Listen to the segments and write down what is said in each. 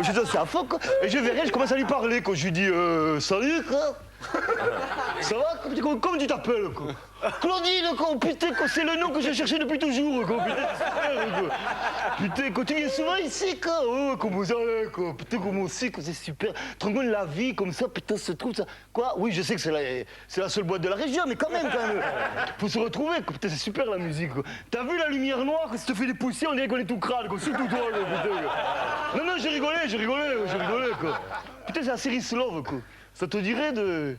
Je danse à fond, quoi. Et je verrai, je commence à lui parler, quoi. Je lui dis, salut, quoi. Ça va? Comment tu t'appelles, quoi? Claudine, quoi. Putain, quoi, c'est le nom que j'ai cherché depuis toujours, quoi. Putain, c'est super, quoi. Putain, quoi, tu viens souvent ici, quoi. Oh, comment ça allait, quoi. Putain, comment aussi, quoi, c'est super. Tu te rends compte de la vie, comme ça, putain, se trouve, ça. Quoi? Oui, je sais que c'est la seule boîte de la région, mais quand même. Faut se retrouver, quoi. Putain, c'est super, la musique, quoi. T'as vu la lumière noire, que ça te fait des poussières, on dirait qu'on est tout crade, quoi. Surtout toi, quoi, putain, quoi. Non, j'ai rigolé, quoi. Putain, c'est la série Slove, quoi. Ça te dirait de...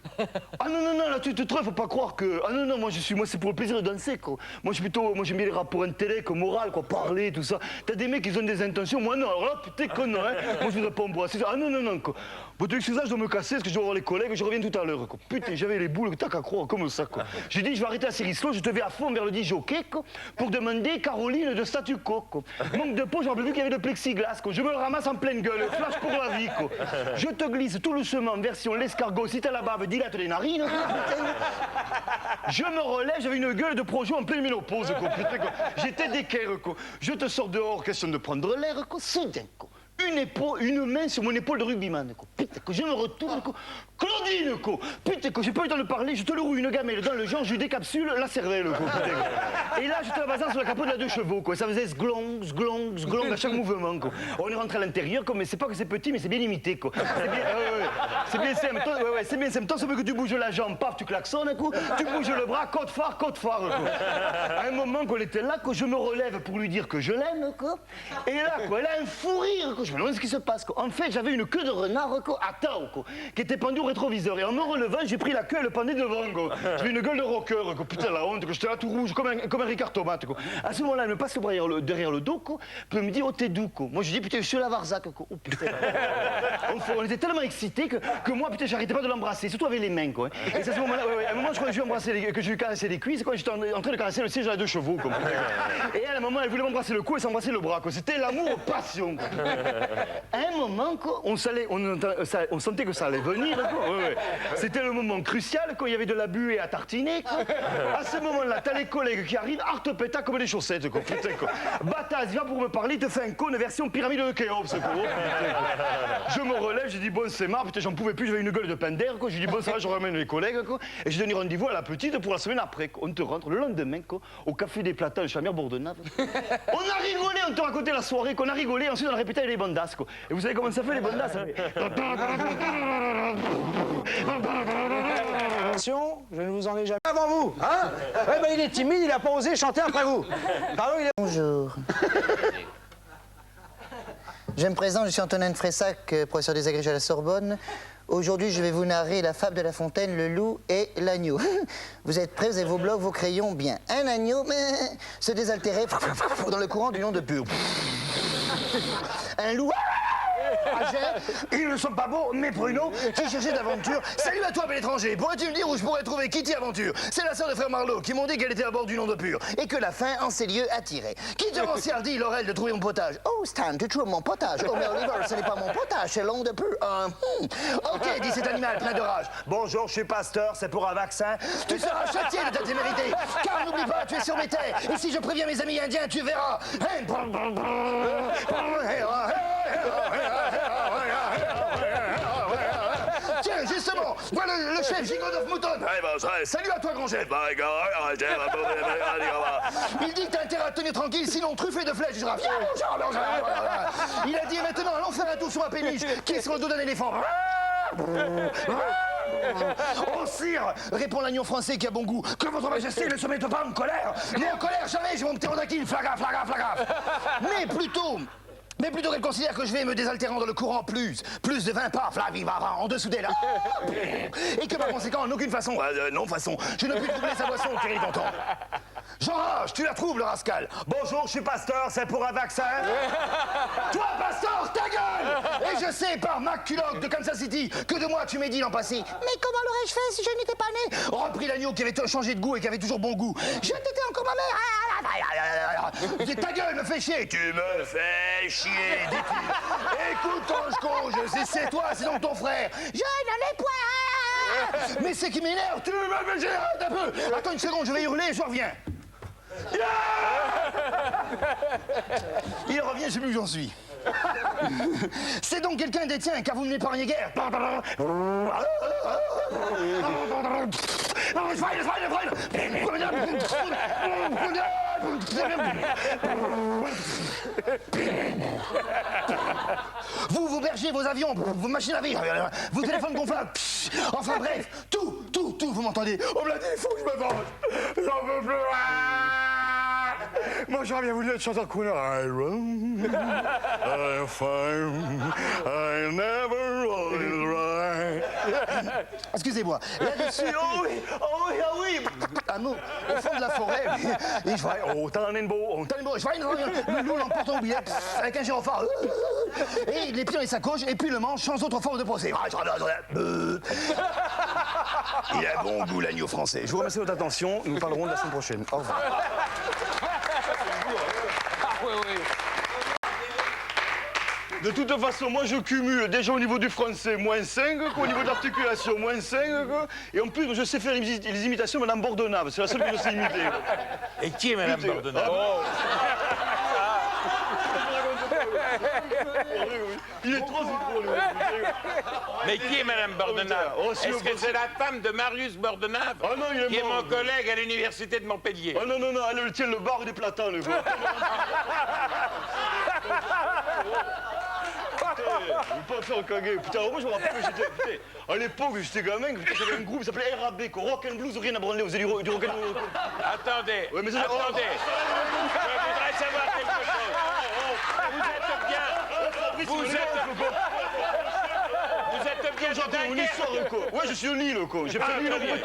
Ah non, là, tu te trouves, faut pas croire que... Ah non, moi c'est pour le plaisir de danser, quoi. Moi, j'aime bien les rapports intellectuels, moral, quoi, parler, tout ça. T'as des mecs qui ont des intentions, moi non, alors là, putain, connard, hein. Moi, je voudrais pas embrasser ça. Ah non, quoi. Bon, tu excuses, je dois me casser, parce que je dois voir les collègues, je reviens tout à l'heure, quoi. Putain, j'avais les boules, t'as qu'à croire, comme ça, quoi. J'ai dit, je vais arrêter la série Slow, je te vais à fond vers le disjockey, quoi, pour demander Caroline de statu quo, quoi. Manque de peau, j'en peux plus qu'il y avait de plexiglas, quoi. Je me le ramasse en pleine gueule, flash pour la vie, quoi. Je te glisse tout doucement, version l'escargot, si t'as la bave, dilate les narines. Je me relève, j'avais une gueule de projet en pleine ménopause, quoi. Putain, quoi. J'étais d'équerre, quoi. Je te sors dehors, question de prendre l'air, quoi. Soudain, quoi. Une main sur mon épaule de rugbyman, quoi. Putain, quoi. Je me retourne, quoi. Claudine, quoi. Putain, quoi. J'ai pas eu le temps de parler, je te le roule une gamelle dans le genre, je lui décapsule la cervelle, quoi. Putain, quoi. Et là, je te la basant sur la capote de la 2 chevaux, quoi. Ça faisait sglong à chaque mouvement, quoi. On est rentré à l'intérieur, quoi, mais c'est pas que c'est petit, mais c'est bien imité, quoi. C'est bien simple. C'est bien simple. Tant que tu bouges la jambe, paf, tu klaxonnes, quoi. Tu bouges le bras, côte phare, quoi. À un moment qu'on était là, quoi, je me relève pour lui dire que je l'aime, quoi. Et là, quoi, elle a un fou rire, quoi. Je me demande ce qui se passe, quoi. En fait, j'avais une queue de renard, quoi, à Tao, quoi, qui était pendue au rétroviseur. Et en me relevant, j'ai pris la queue et le pendait devant, quoi. J'avais une gueule de rocker, quoi. Putain, la honte, quoi. J'étais là tout rouge, comme un Ricard Tomate, quoi. À ce moment-là, elle me passe le bras derrière le dos, quoi. Puis elle me dit, oh, t'es doux, quoi. Moi, je dis, putain, je suis la Varzac, quoi. Oh, putain. On était tellement excités que moi, putain, j'arrêtais pas de l'embrasser, surtout avec les mains, quoi. Et c'est à ce moment-là, à un moment, je crois que je lui embrassais, que je lui caressais les cuisses, quoi. J'étais en train de caresser le siège à 2 chevaux, quoi. Et à un moment, elle voulait m'embrasser le cou et s'embrasser le bras, quoi. C'était l'amour passion, quoi. À un moment, quoi, on sentait que ça allait venir, quoi. C'était le moment crucial, quand il y avait de la buée à tartiner, quoi. À ce moment-là, t'as les collègues qui arrivent, artepéta comme des chaussettes, quoi. Putain, quoi. Bataille, viens pour me parler, il te fait un cône version pyramide de Khéops, quoi. Oh, putain, quoi. Je me relève, j'ai dit, bon, c'est marre, putain, j'en pouvais plus, j'avais une gueule de pain d'air, quoi. J'ai dit, bon, ça va, je ramène les collègues, quoi. Et j'ai donné rendez-vous à la petite pour la semaine après, quoi. On te rentre le lendemain, quoi, au café des Platanes, le Chamère Bordenave. On a rigolé, on te racontait la soirée, qu'on a rigolé, ensuite on a répété les bandas, quoi. Et vous savez comment ça fait, les bandas, hein? Je ne vous en ai jamais avant vous, hein? Ouais, ben il est timide, il a pas osé chanter après vous. Pardon, il est... Bonjour. Je me présente, je suis Antonin de Fressac, professeur des agrégés à la Sorbonne. Aujourd'hui, je vais vous narrer la fable de La Fontaine, le loup et l'agneau. Vous êtes prêts, vous avez vos blocs, vos crayons, bien. Un agneau se désaltérait dans le courant du nom de Pur. Un loup... Ils ne sont pas beaux, mais Bruno, qui cherchait d'aventure. Salut à toi, bel étranger. Pourrais-tu me dire où je pourrais trouver Kitty Aventure? C'est la sœur de frère Marlowe qui m'ont dit qu'elle était à bord du nom de Pur et que la faim en ces lieux attirait. Qui te rend si hardi, Laurel, de trouver mon potage? Oh, Stan, tu trouves mon potage? Oh, mais Oliver, ce n'est pas mon potage, c'est l'onde de Pur. Ok, dit cet animal plein de rage. Bonjour, je suis pasteur, c'est pour un vaccin. Tu seras châtié de ta témérité, car n'oublie pas, tu es sur mes terres. Et si je préviens mes amis indiens, tu verras. Tiens, justement, voilà le chef Gigodov Mouton. Salut à toi, grand chef. Il dit que t'as intérêt à te tenir tranquille, sinon truffé de flèches, je raviens. Il a dit maintenant, allons faire un tour sur ma péniche, qui est sur le dos d'un éléphant. Oh, sire, répond l'agneau français qui a bon goût, que votre majesté ne se mette pas en colère. Mais en colère, jamais, j'ai mon ptérodactyle, flaga. Mais plutôt qu'elle considère que je vais me désaltérant dans le courant plus de 20 pas, en dessous d'elle. Et que par conséquent, en aucune façon, je ne puis troubler sa boisson, Thierry Tonton. J'enrage, tu la troubles, le rascal. Bonjour, je suis pasteur, c'est pour un vaccin. Toi, pasteur, ta gueule. Et je sais par Mac Culloch de Kansas City que de moi tu m'es dit l'an passé. Mais comment l'aurais-je fait si je n'étais pas né? Reprit l'agneau qui avait changé de goût et qui avait toujours bon goût. Je t'étais encore ma mère. Ta gueule me fait chier. Tu me fais chier, dit-il. Écoute, ange, c'est toi, c'est donc ton frère. Je n'en ai point. Mais c'est qui m'énerve. Tu me fais chier, un peu. Attends une seconde, je vais hurler, je reviens. Il revient, je sais plus où j'en suis. C'est donc quelqu'un des tiens, car vous ne m'épargnez guère. Vous bergers, vos avions, vos machines à vivre, vos téléphones gonflables, enfin bref, tout, vous m'entendez? Oh, Vladi, il faut que je me venge. J'en veux plus. Moi, j'aurais bien voulu être chanteur crooner. I run, I find, I never run. Excusez-moi. Là-dessus, oh oui, ah oui. Un mot au fond de la forêt. Et je vois, oh, Tanenbo. Je vois le loup l'emporte en billet avec un gyrophare. Et les pieds dans les sacoches, et puis le manche sans autre forme de procès. Il a bon goût, l'agneau français. Je vous remercie de votre attention. Nous parlerons de la semaine prochaine. Au revoir. De toute façon, moi je cumule déjà au niveau du français moins 5, au niveau de l'articulation moins 5, et en plus je sais faire les imitations de Mme Bordenave, c'est la seule que je sais imiter. Et qui est Mme Bordenave? Il est trop drôle. Mais qui est Mme Bordenave? Oh, si Est-ce que c'est la femme de Marius Bordenave? Ah non, il est qui mort. est mon collègue à l'université de Montpellier. Oh non, elle tient le bar des platanes, quoi. Putain, pas faire caguer. Putain, moi je me rappelle que j'étais. À l'époque, j'étais gamin, j'avais un groupe qui s'appelait RAB, quoi. Rock and Blues, rien à branler, vous avez du rock and blues. Attendez, Ouais, mais ça, attendez. Je voudrais savoir quelque chose. Vous êtes bien de J'ai une Dunkerque? histoire, quoi. Ouais, je suis de Lille, quoi. J'ai fait Lille.